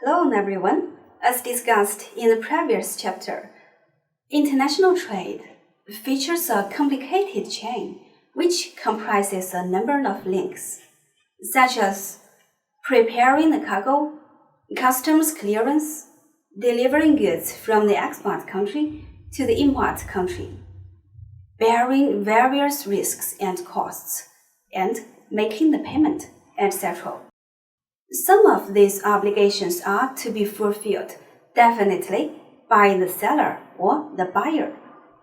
Hello everyone. As discussed in the previous chapter, international trade features a complicated chain which comprises a number of links, such as preparing the cargo, customs clearance, delivering goods from the export country to the import country, bearing various risks and costs, and making the payment, etc. Some of these obligations are to be fulfilled definitely by the seller or the buyer,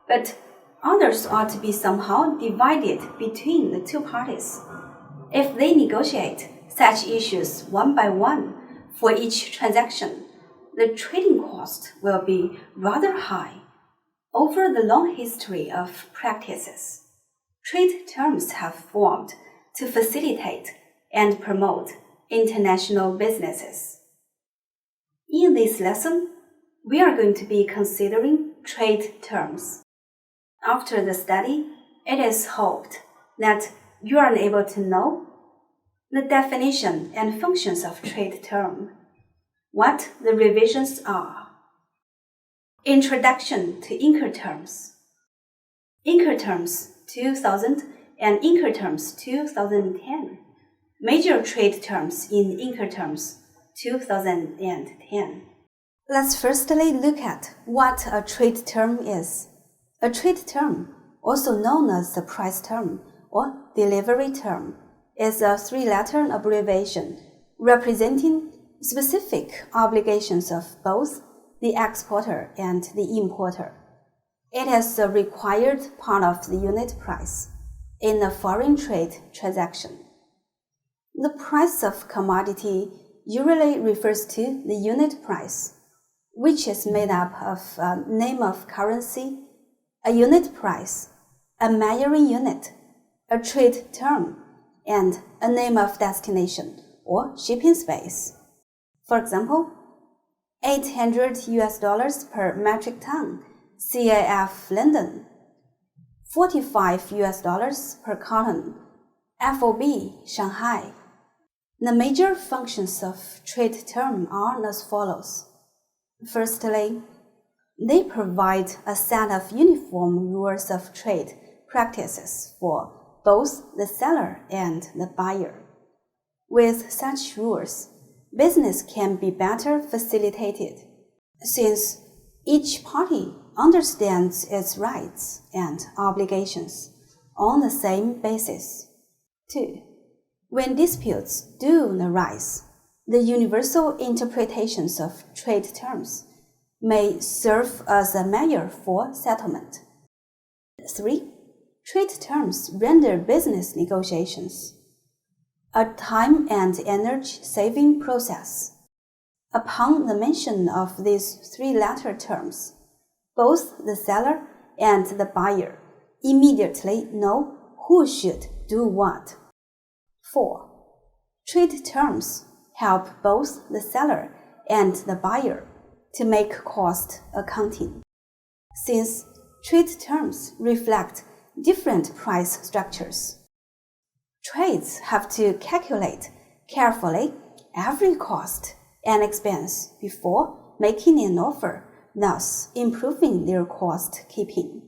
but others are to be somehow divided between the two parties. If they negotiate such issues one by one for each transaction, the trading cost will be rather high. Over the long history of practices, trade terms have formed to facilitate and promote international businesses. In this lesson, we are going to be considering trade terms. After the study, it is hoped that you are able to know the definition and functions of trade term, what the revisions are. Introduction to Incoterms. Incoterms 2000 and Incoterms 2010. Major trade terms in Incoterms 2010. Let's firstly look at what a trade term is. A trade term, also known as the price term or delivery term, is a three-letter abbreviation representing specific obligations of both the exporter and the importer. It is a required part of the unit price in a foreign trade transaction. The price of commodity usually refers to the unit price, which is made up of a name of currency, a unit price, a measuring unit, a trade term, and a name of destination or shipping space. For example, $800 per metric ton, CAF London, $45 per carton, FOB Shanghai. The major functions of trade term are as follows. Firstly, they provide a set of uniform rules of trade practices for both the seller and the buyer. With such rules, business can be better facilitated, since each party understands its rights and obligations on the same basis. 2. When disputes do arise, the universal interpretations of trade terms may serve as a measure for settlement. 3. Trade terms render business negotiations a time and energy-saving process. Upon the mention of these three-letter terms, both the seller and the buyer immediately know who should do what. 4. Trade terms help both the seller and the buyer to make cost accounting, since trade terms reflect different price structures. Trades have to calculate carefully every cost and expense before making an offer, thus improving their cost keeping.